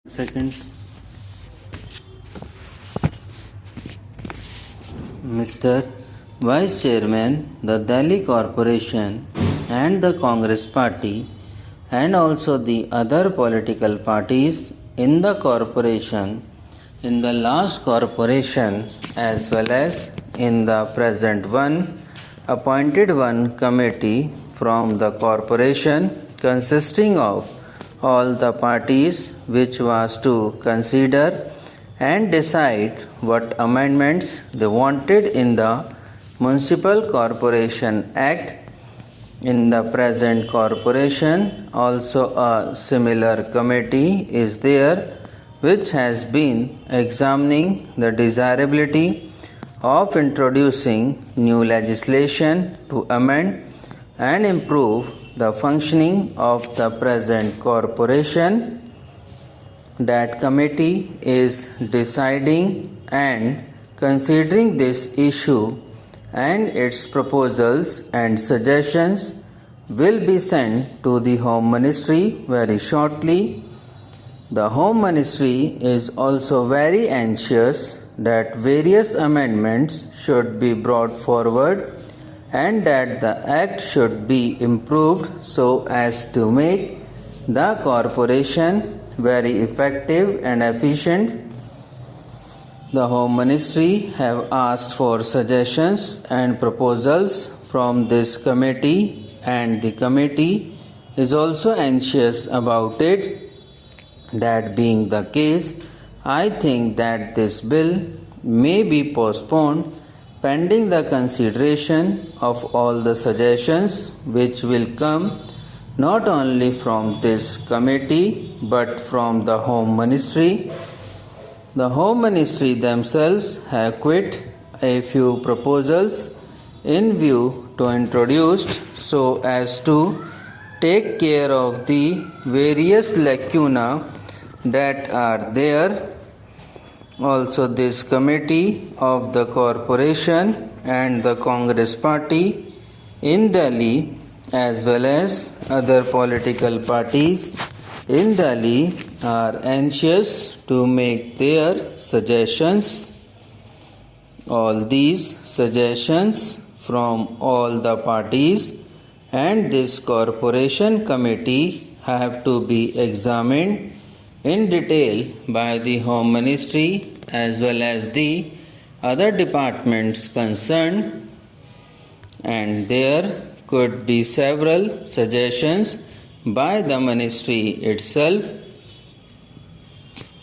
Seconds. Mr. Vice Chairman, the Delhi Corporation and the Congress Party and also the other political parties in the corporation, in the last corporation as well as in the present one, appointed one committee from the corporation consisting of all the parties which was to consider and decide what amendments they wanted in the Municipal Corporation Act. In the present corporation also a similar committee is there which has been examining the desirability of introducing new legislation to amend and improve the functioning of the present corporation. That committee is deciding and considering this issue, and its proposals and suggestions will be sent to the Home Ministry very shortly. The Home Ministry is also very anxious that various amendments should be brought forward and that the Act should be improved so as to make the corporation very effective and efficient. The Home Ministry have asked for suggestions and proposals from this committee, and the committee is also anxious about it. That being the case, I think that this bill may be postponed pending the consideration of all the suggestions which will come not only from this committee but from the Home Ministry. The Home Ministry themselves have quit a few proposals in view to introduce so as to take care of the various lacuna that are there. Also, this committee of the corporation and the Congress Party in Delhi as well as other political parties in Delhi are anxious to make their suggestions. All these suggestions from all the parties and this corporation committee have to be examined in detail by the Home Ministry as well as the other departments concerned, and there could be several suggestions by the ministry itself.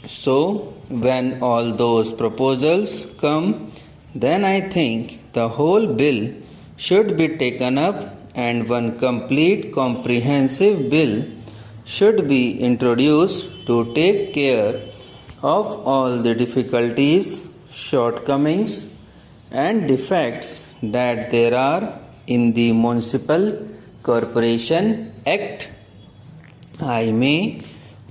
So, when all those proposals come, then I think the whole bill should be taken up and one complete comprehensive bill should be introduced to take care of all the difficulties, shortcomings and defects that there are in the Municipal Corporation Act. I may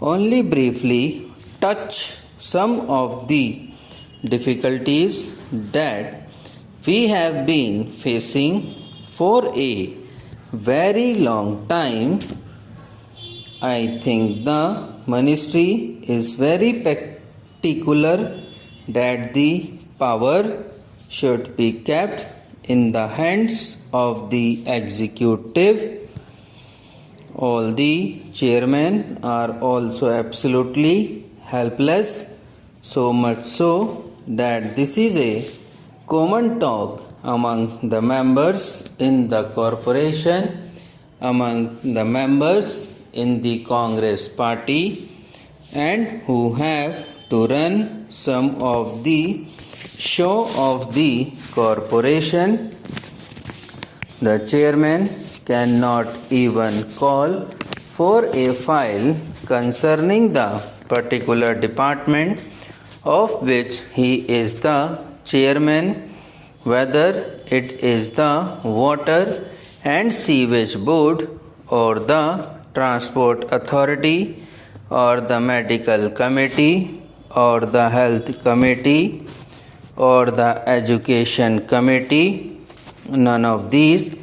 only briefly touch some of the difficulties that we have been facing for a very long time. I think the ministry is very particular that the power should be kept in the hands of the executive. All the chairmen are also absolutely helpless, so much so that this is a common talk among the members in the corporation, among the members in the Congress Party, and who have to run some of the show of the corporation. The chairman cannot even call for a file concerning the particular department of which he is the chairman, whether it is the Water and Sewage Board or the Transport Authority or the Medical Committee or the Health Committee or the Education Committee. None of these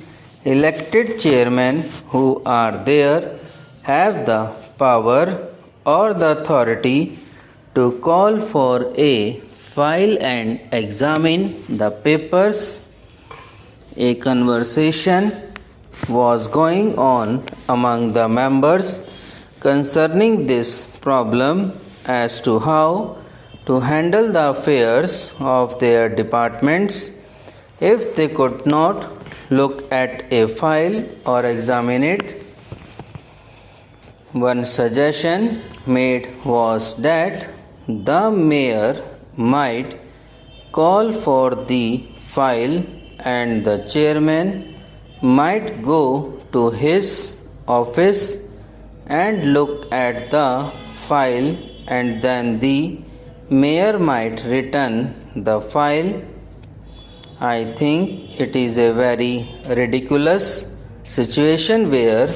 elected chairmen who are there have the power or the authority to call for a file and examine the papers. A conversation was going on among the members concerning this problem as to how to handle the affairs of their departments if they could not look at a file or examine it. One suggestion made was that the mayor might call for the file and the chairman might go to his office and look at the file, and then the mayor might return the file. I think it is a very ridiculous situation where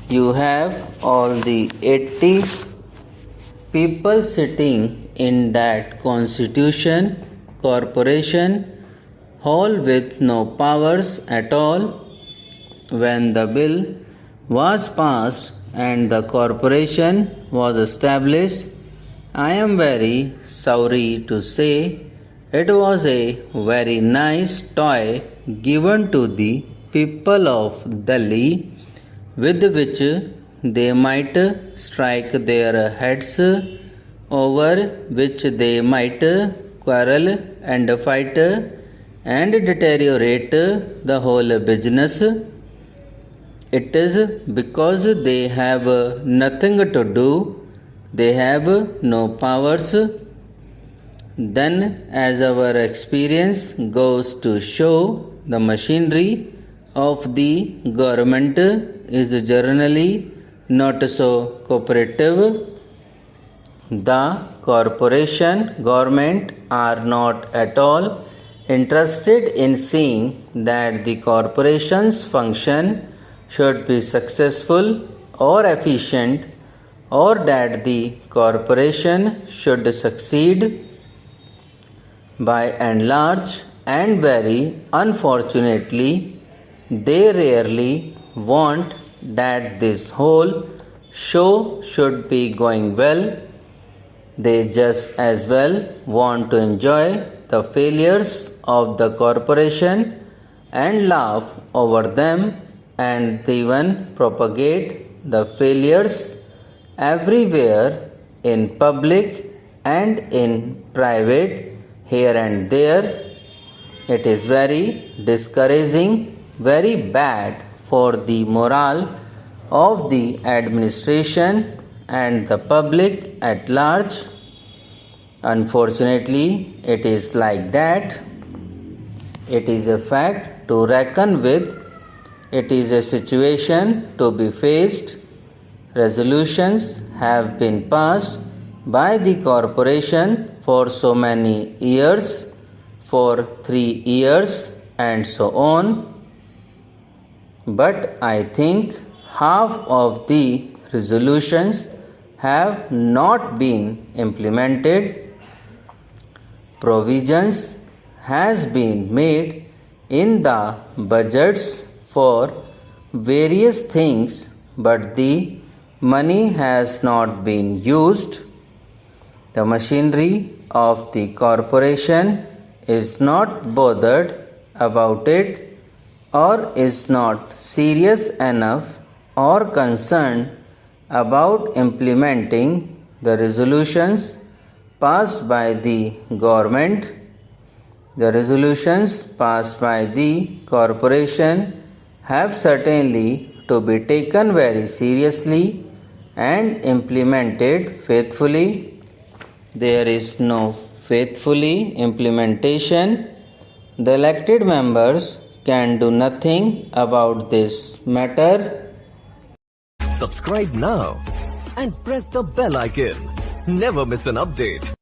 you have all the 80 people sitting in that constitution corporation hall with no powers at all. When the bill was passed and the corporation was established, I am very sorry to say it was a very nice toy given to the people of Delhi, with which they might strike their heads, over which they might quarrel and fight and deteriorate the whole business. It is because they have nothing to do, they have no powers. Then, as our experience goes to show, the machinery of the government is generally not so cooperative. The corporation government are not at all interested in seeing that the corporation's function should be successful or efficient, or that the corporation should succeed. By and large, and very unfortunately, they rarely want that this whole show should be going well. They just as well want to enjoy the failures of the corporation and laugh over them, and even propagate the failures everywhere in public and in private, here and there. It is very discouraging, very bad for the morale of the administration and the public at large. Unfortunately, it is like that. It is a fact to reckon with. It is a situation to be faced. Resolutions have been passed by the corporation for so many years, for 3 years, and so on. But I think half of the resolutions have not been implemented. Provisions has been made in the budgets for various things, but the money has not been used. The machinery of the corporation is not bothered about it, or is not serious enough or concerned about implementing the resolutions passed by the government. The resolutions passed by the corporation have certainly to be taken very seriously and implemented faithfully. There is no faithfully implementation. The elected members can do nothing about this matter. Subscribe now and press the bell icon. Never miss an update.